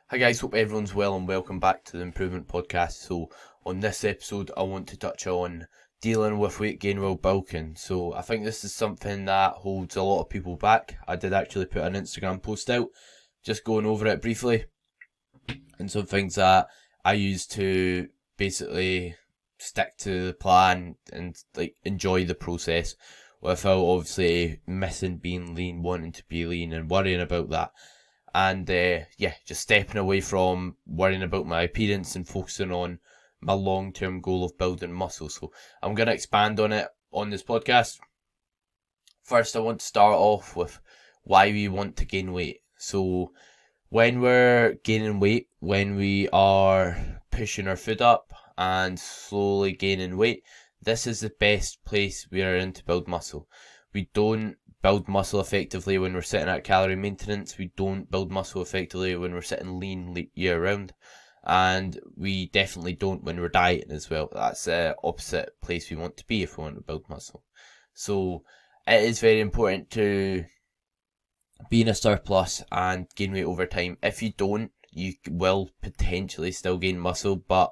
Hi guys, hope everyone's well and welcome back to the Improvement Podcast. So on this episode I want to touch on dealing with weight gain while bulking. So I think this is something that holds a lot of people back. I did actually put an Instagram post out just going over it briefly and some things that I use to basically stick to the plan and enjoy the process without obviously missing being lean, wanting to be lean and worrying about that. And just stepping away from worrying about my appearance and focusing on my long-term goal of building muscle. So I'm going to expand on it on this podcast. First, I want to start off with why we want to gain weight. So when we're gaining weight, when we are pushing our food up and slowly gaining weight, this is the best place we are in to build muscle. We don't build muscle effectively when we're sitting at calorie maintenance. We don't build muscle effectively when we're sitting lean year round. And we definitely don't when we're dieting as well. That's the opposite place we want to be if we want to build muscle. So it is very important to be in a surplus and gain weight over time. If you don't, you will potentially still gain muscle, but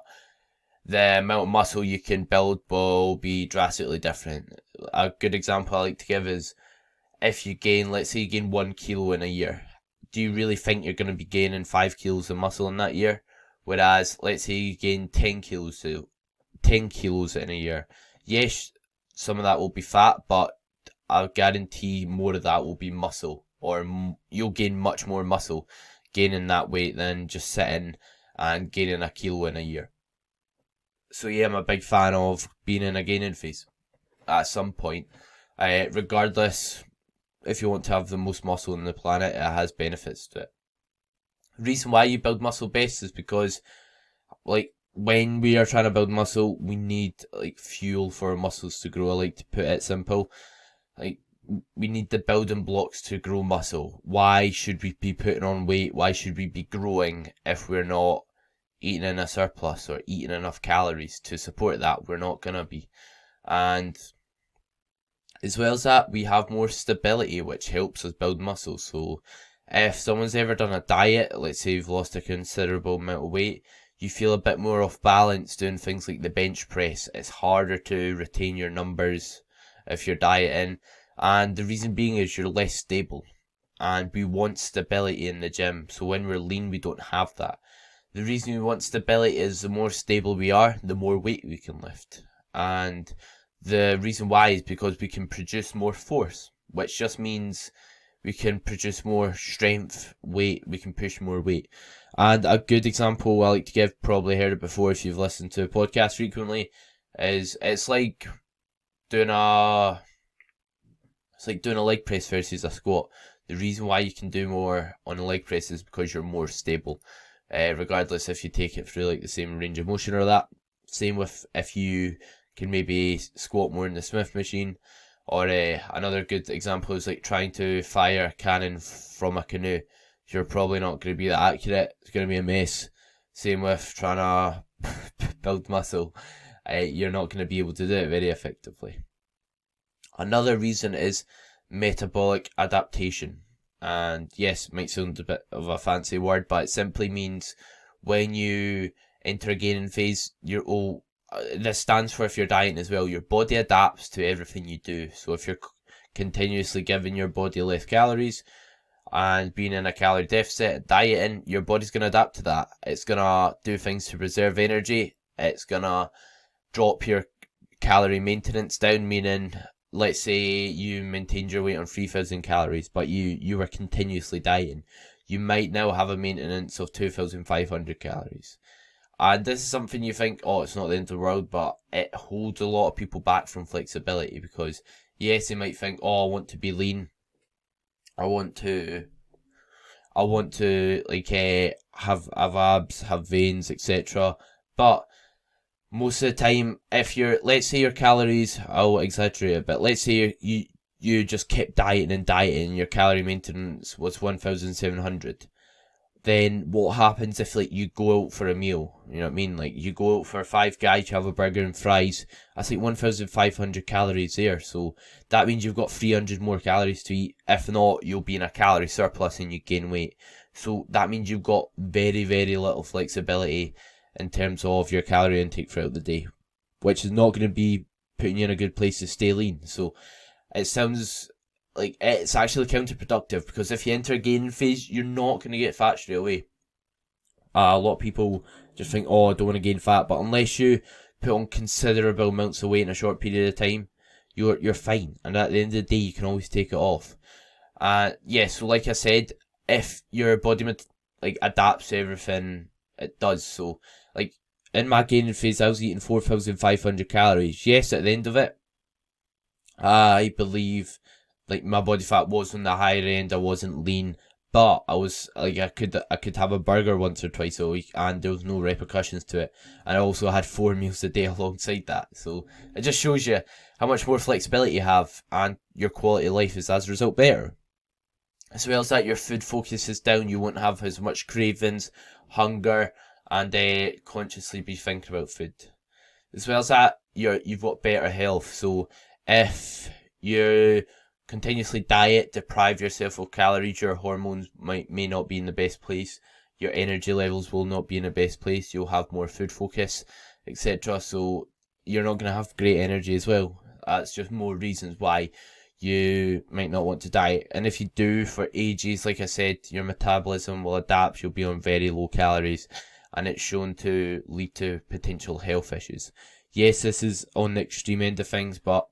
the amount of muscle you can build will be drastically different. A good example I like to give is if you gain, let's say you gain 1 kilo in a year, do you really think you're going to be gaining 5 kilos of muscle in that year? Whereas, let's say you gain 10 kilos in a year. Yes, some of that will be fat, but I guarantee more of that will be muscle, or you'll gain much more muscle gaining that weight than just sitting and gaining a kilo in a year. So yeah, I'm a big fan of being in a gaining phase at some point. Regardless, if you want to have the most muscle on the planet, it has benefits to it. The reason why you build muscle best is because, when we are trying to build muscle, we need, fuel for our muscles to grow. I like to put it simple. We need the building blocks to grow muscle. Why should we be putting on weight? Why should we be growing if we're not eating in a surplus or eating enough calories to support that? We're not going to be. And as well as that, we have more stability, which helps us build muscle. So if someone's ever done a diet, let's say you've lost a considerable amount of weight, you feel a bit more off balance doing things like the bench press. It's harder to retain your numbers if you're dieting. And the reason being is you're less stable. And we want stability in the gym. So when we're lean, we don't have that. The reason we want stability is the more stable we are, the more weight we can lift. And the reason why is because we can produce more force, which just means we can produce more strength, weight, we can push more weight. And a good example I like to give, probably heard it before if you've listened to a podcast frequently, is it's like doing a leg press versus a squat. The reason why you can do more on a leg press is because you're more stable, regardless if you take it through the same range of motion or that. Same with if you can maybe squat more in the Smith machine, or another good example is trying to fire a cannon from a canoe. You're probably not going to be that accurate. It's going to be a mess. Same with trying to build muscle. You're not going to be able to do it very effectively. Another reason is metabolic adaptation. And yes, it might sound a bit of a fancy word, but it simply means when you enter a gaining phase, this stands for if you're dieting as well, your body adapts to everything you do. So if you're continuously giving your body less calories and being in a calorie deficit, dieting, your body's going to adapt to that. It's going to do things to preserve energy. It's going to drop your calorie maintenance down, meaning, let's say you maintained your weight on 3,000 calories, but you were continuously dieting. You might now have a maintenance of 2,500 calories. And this is something you think, it's not the end of the world, but it holds a lot of people back from flexibility because, yes, they might think, I want to be lean. I want to have abs, have veins, etc. But most of the time, let's say your calories, I'll exaggerate it, but let's say you just kept dieting and dieting, your calorie maintenance was 1,700. Then what happens if you go out for a meal? You know what I mean? You go out for Five Guys, you have a burger and fries. That's 1,500 calories there. So that means you've got 300 more calories to eat. If not, you'll be in a calorie surplus and you gain weight. So that means you've got very, very little flexibility in terms of your calorie intake throughout the day, which is not going to be putting you in a good place to stay lean. So it sounds like it's actually counterproductive, because if you enter a gaining phase, you're not going to get fat straight away. A lot of people just think, oh, I don't want to gain fat, but unless you put on considerable amounts of weight in a short period of time, you're fine. And at the end of the day, you can always take it off. So like I said, if your body adapts to everything it does. So like in my gaining phase, I was eating 4,500 calories. Yes, at the end of it, I believe like my body fat was on the higher end. I wasn't lean, but I was like I could have a burger once or twice a week, and there was no repercussions to it. And I also had 4 meals a day alongside that. So it just shows you how much more flexibility you have, and your quality of life is as a result better. As well as that, your food focus is down. You won't have as much cravings, hunger, and consciously be thinking about food. As well as that, you've got better health. So if you continuously diet, deprive yourself of calories, your hormones may not be in the best place. Your energy levels will not be in the best place. You'll have more food focus, etc. So you're not going to have great energy as well. That's just more reasons why you might not want to diet. And if you do for ages, like I said, your metabolism will adapt. You'll be on very low calories, and it's shown to lead to potential health issues. Yes, this is on the extreme end of things, but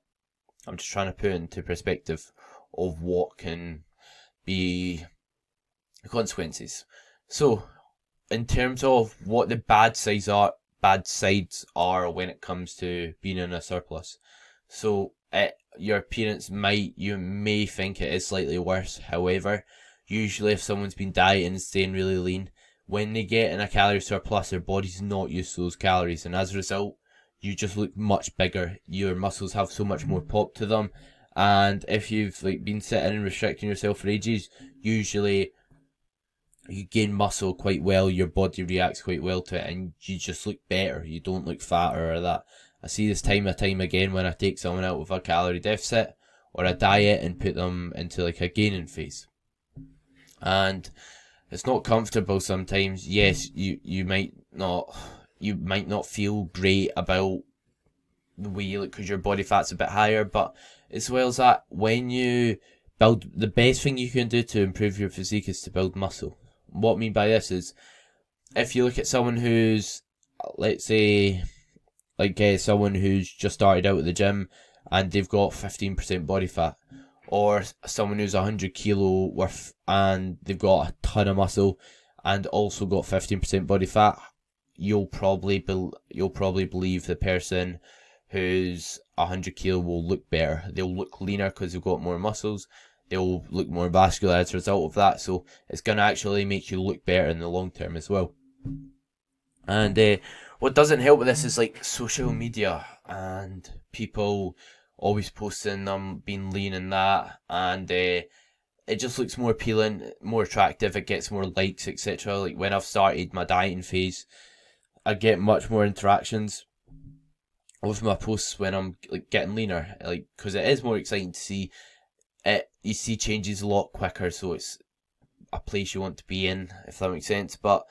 I'm just trying to put it into perspective of what can be the consequences. So, in terms of what the bad sides are when it comes to being in a surplus. So, your appearance you may think it is slightly worse. However, usually if someone's been dieting and staying really lean, when they get in a calorie surplus, their body's not used to those calories, and as a result, you just look much bigger. Your muscles have so much more pop to them, and if you've been sitting and restricting yourself for ages, usually you gain muscle quite well. Your body reacts quite well to it, and you just look better. You don't look fatter or that. I see this time and time again when I take someone out of a calorie deficit or a diet and put them into a gaining phase, and it's not comfortable sometimes. Yes, you might not feel great about the way you look because your body fat's a bit higher, but as well as that, when you build, the best thing you can do to improve your physique is to build muscle. What I mean by this is, if you look at someone who's, let's say, someone who's just started out at the gym and they've got 15% body fat, or someone who's 100 kilo worth and they've got a ton of muscle and also got 15% body fat, you'll probably believe the person who's 100 kilo will look better. They'll look leaner because they've got more muscles. They'll look more vascular as a result of that. So it's going to actually make you look better in the long term as well. And what doesn't help with this is social media and people always posting them being lean and that, and it just looks more appealing, more attractive. It gets more likes, etc. Like when I've started my dieting phase, I get much more interactions with my posts when I'm getting leaner, because it is more exciting to see it. You see changes a lot quicker, so it's a place you want to be in, if that makes sense. But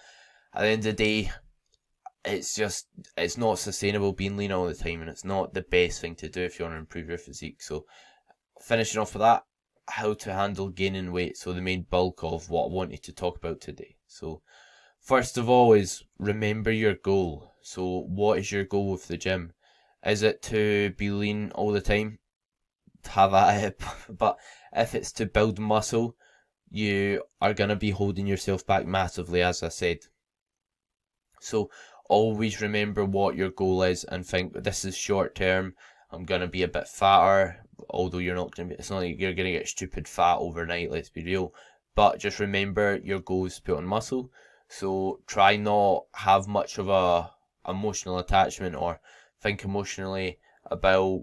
at the end of the day, it's not sustainable being lean all the time, and it's not the best thing to do if you want to improve your physique. So finishing off with that, how to handle gaining weight. So the main bulk of what I wanted to talk about today. So first of all is remember your goal. So what is your goal with the gym? Is it to be lean all the time? Have at it. But if it's to build muscle, you are going to be holding yourself back massively, as I said. So always remember what your goal is and think, this is short term. I'm going to be a bit fatter, although you're not going to be, it's not like you're going to get stupid fat overnight, let's be real. But just remember your goal is to put on muscle. So try not have much of a emotional attachment or think emotionally about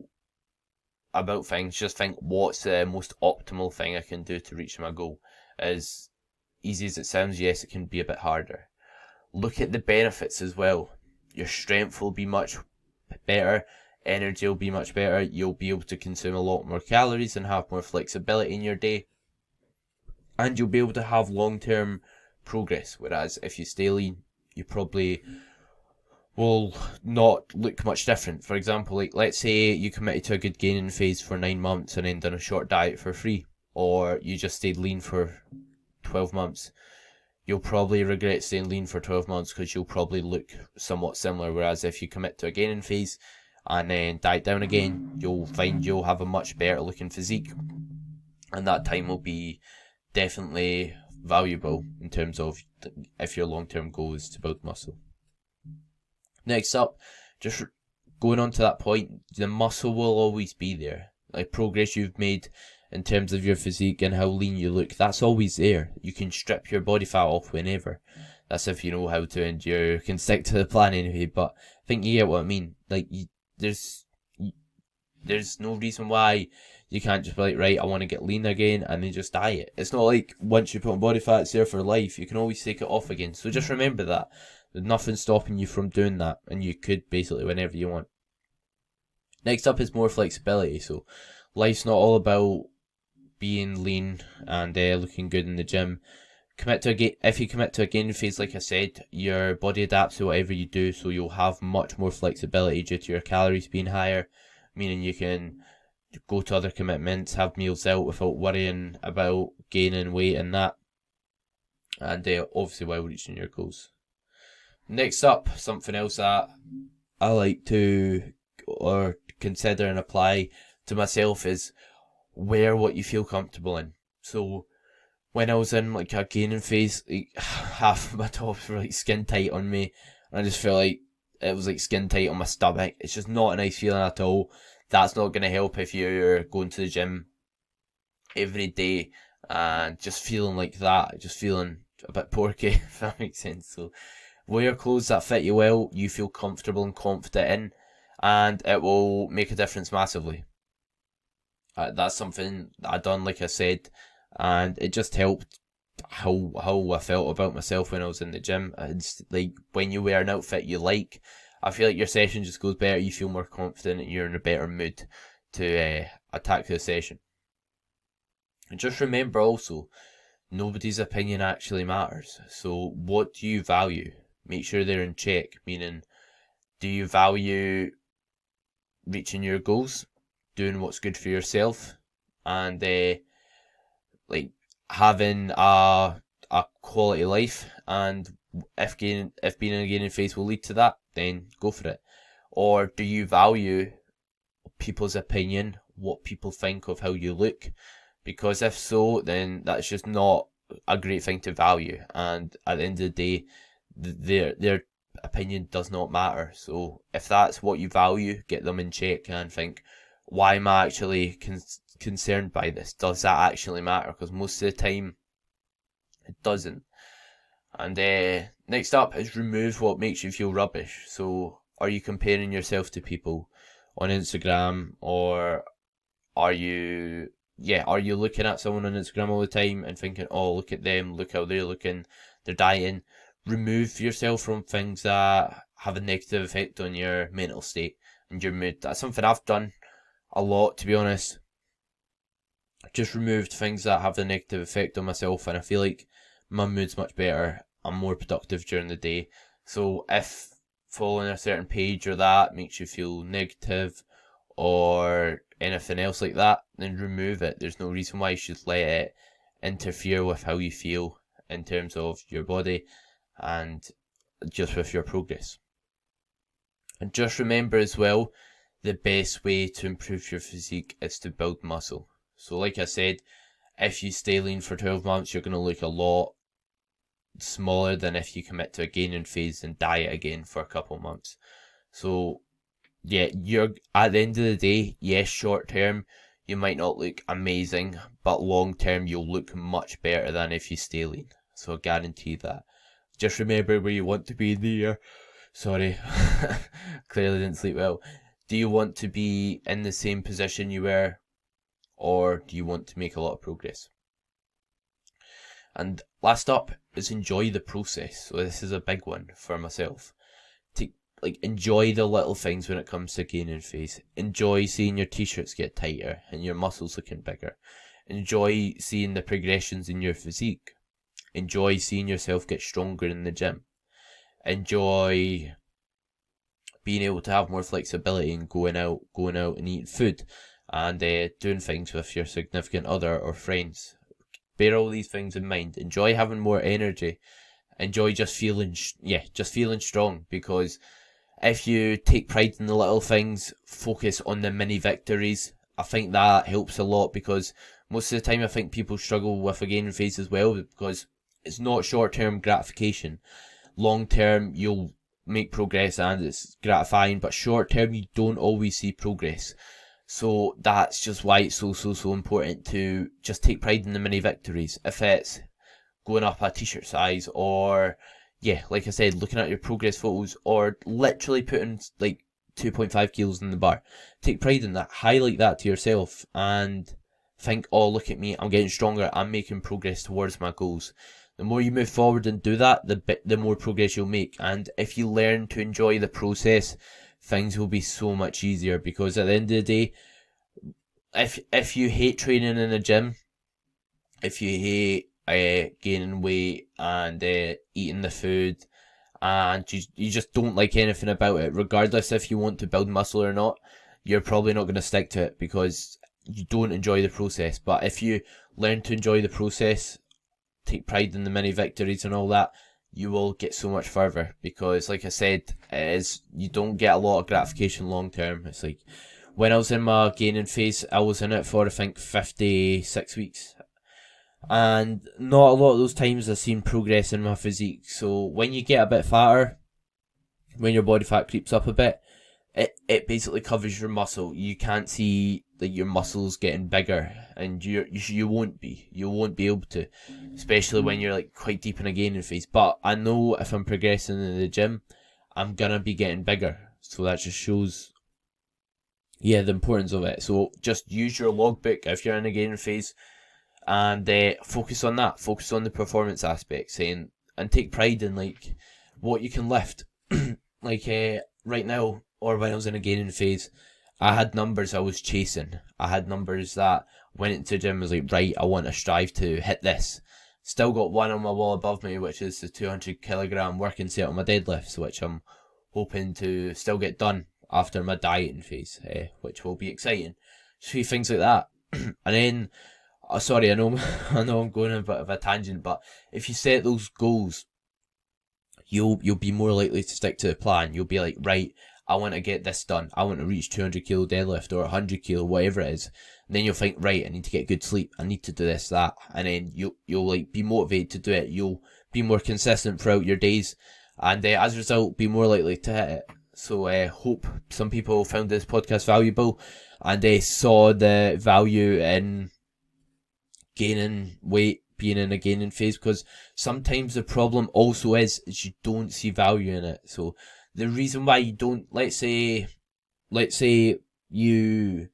things. Just think, what's the most optimal thing I can do to reach my goal? As easy as it sounds, yes, it can be a bit harder. Look at the benefits as well. Your strength will be much better, energy will be much better, you'll be able to consume a lot more calories and have more flexibility in your day, and you'll be able to have long-term progress. Whereas if you stay lean, you probably will not look much different. For example, like let's say you committed to a good gaining phase for 9 months and then done a short diet for free, or you just stayed lean for 12 months. You'll probably regret staying lean for 12 months because you'll probably look somewhat similar. Whereas if you commit to a gaining phase and then diet down again, you'll find you'll have a much better looking physique. And that time will be definitely valuable in terms of if your long-term goal is to build muscle. Next up, just going on to that point, the muscle will always be there. Like progress you've made in terms of your physique and how lean you look, that's always there. You can strip your body fat off whenever. That's if you know how to, and you can stick to the plan anyway. But I think you get what I mean. Like there's no reason why you can't just be like, right, I want to get lean again, and then just diet. It's not like once you put on body fat, it's there for life. You can always take it off again. So just remember that. There's nothing stopping you from doing that, and you could basically whenever you want. Next up is more flexibility. So life's not all about being lean and looking good in the gym. If you commit to a gaining phase, like I said, your body adapts to whatever you do, so you'll have much more flexibility due to your calories being higher, meaning you can go to other commitments, have meals out without worrying about gaining weight and that, and obviously while reaching your goals. Next up, something else that I like to or consider and apply to myself is wear what you feel comfortable in. So when I was in like a gaining phase, like, half of my tops were like skin tight on me, and I just felt like it was like skin tight on my stomach. It's just not a nice feeling at all. That's not going to help if you're going to the gym every day and just feeling like that, just feeling a bit porky, if that makes sense. So wear clothes that fit you well, you feel comfortable and confident in, and it will make a difference massively. That's something that I done, like I said, and it just helped how I felt about myself when I was in the gym. It's like when you wear an outfit you like, I feel like your session just goes better, you feel more confident, and you're in a better mood to attack the session. And just remember also, nobody's opinion actually matters. So what do you value? Make sure they're in check, meaning, do you value reaching your goals, doing what's good for yourself, and like having a quality life, and if being in a gaining phase will lead to that, then go for it. Or do you value people's opinion, what people think of how you look? Because if so, then that's just not a great thing to value, and at the end of the day, their opinion does not matter. So if that's what you value, get them in check and think, why am I actually concerned by this? Does that actually matter? Because most of the time it doesn't. And next up is remove what makes you feel rubbish. So are you comparing yourself to people on Instagram, or are you looking at someone on Instagram all the time and thinking, oh, look at them, look how they're looking, they're dieting? Remove yourself from things that have a negative effect on your mental state and your mood. That's something I've done a lot, to be honest. Just removed things that have a negative effect on myself, and I feel like my mood's much better. I'm more productive during the day. So if following a certain page or that makes you feel negative or anything else like that, then remove it. There's no reason why you should let it interfere with how you feel in terms of your body and just with your progress. And just remember as well, the best way to improve your physique is to build muscle. So like I said, if you stay lean for 12 months, you're going to look a lot smaller than if you commit to a gaining phase and diet again for a couple months. So yeah, you're at the end of the day, yes, short term you might not look amazing, but long term you'll look much better than if you stay lean. So I guarantee that. Just remember where you want to be in the year. Sorry, clearly didn't sleep well. Do you want to be in the same position you were, or do you want to make a lot of progress? And last up is enjoy the process. So this is a big one for myself. Enjoy the little things when it comes to gaining phase. Enjoy seeing your t-shirts get tighter and your muscles looking bigger. Enjoy seeing the progressions in your physique. Enjoy seeing yourself get stronger in the gym. Enjoy being able to have more flexibility and going out and eating food, and doing things with your significant other or friends. Bear all these things in mind. Enjoy having more energy. Enjoy just feeling strong, because if you take pride in the little things, focus on the mini victories, I think that helps a lot, because most of the time I think people struggle with a gaining phase as well, because it's not short-term gratification. Long-term, you'll make progress and it's gratifying, but short-term, you don't always see progress. So that's just why it's so important to just take pride in the mini victories. If it's going up a t-shirt size, or like I said, looking at your progress photos, or literally putting like 2.5 kilos in the bar, take pride in that, highlight that to yourself, and think, oh, look at me, I'm getting stronger, I'm making progress towards my goals. The more you move forward and do that, the more progress you'll make. And if you learn to enjoy the process, things will be so much easier, because at the end of the day, if you hate training in a gym, if you hate gaining weight and eating the food, and you just don't like anything about it, regardless if you want to build muscle or not, you're probably not going to stick to it because you don't enjoy the process. But if you learn to enjoy the process, take pride in the mini victories and all that, you will get so much further, because like I said, you don't get a lot of gratification long term. It's like when I was in my gaining phase, I was in it for I think 56 weeks, and not a lot of those times I've seen progress in my physique. So when you get a bit fatter, when your body fat creeps up a bit, it basically covers your muscle. You can't see like your muscles getting bigger, and you won't be able to, especially when you're like quite deep in a gaining phase. But I know if I'm progressing in the gym, I'm gonna be getting bigger. So that just shows the importance of it. So just use your logbook if you're in a gaining phase, and focus on that. Focus on the performance aspects, and take pride in like what you can lift. Like right now, or when I was in a gaining phase, I had numbers I was chasing. I had numbers that went into the gym, was like, right, I want to strive to hit this. Still got one on my wall above me, which is the 200 kilogram working set on my deadlifts, which I'm hoping to still get done after my dieting phase, which will be exciting. Just a few things like that. And then, sorry, I know I'm going on a bit of a tangent, but if you set those goals, you'll be more likely to stick to the plan. You'll be like, right, I want to get this done. I want to reach 200 kilo deadlift or 100 kilo, whatever it is. And then you'll think, right, I need to get good sleep. I need to do this, that. And then you'll like be motivated to do it. You'll be more consistent throughout your days. And as a result, be more likely to hit it. So hope some people found this podcast valuable, and they saw the value in gaining weight, being in a gaining phase, because sometimes the problem also is you don't see value in it. So the reason why you don't, let's say you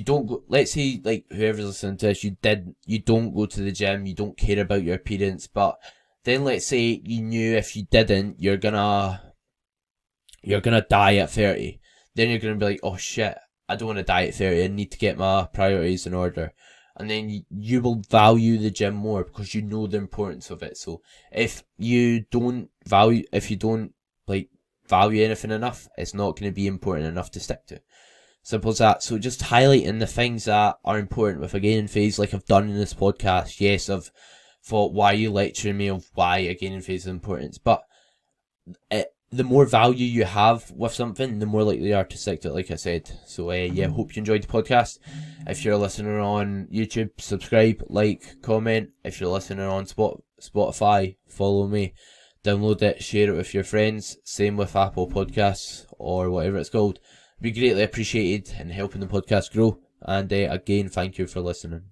don't go, let's say like whoever's listening to this, you don't go to the gym, you don't care about your appearance, but then let's say you knew if you didn't, you're gonna die at 30. Then you're gonna be like, oh shit, I don't want to die at 30, I need to get my priorities in order. And then you will value the gym more because you know the importance of it. So if you don't value anything enough, it's not going to be important enough to stick to. Simple as that. So just highlighting the things that are important with a gaining phase, like I've done in this podcast. Yes, I've thought, why are you lecturing me of why a gaining phase is important? But the more value you have with something, the more likely you are to stick to it, like I said. So hope you enjoyed the podcast. If you're listening on YouTube, subscribe, like, comment. If you're listening on Spotify, follow me, download it, share it with your friends. Same with Apple Podcasts or whatever it's called. Be greatly appreciated in helping the podcast grow. And again, thank you for listening.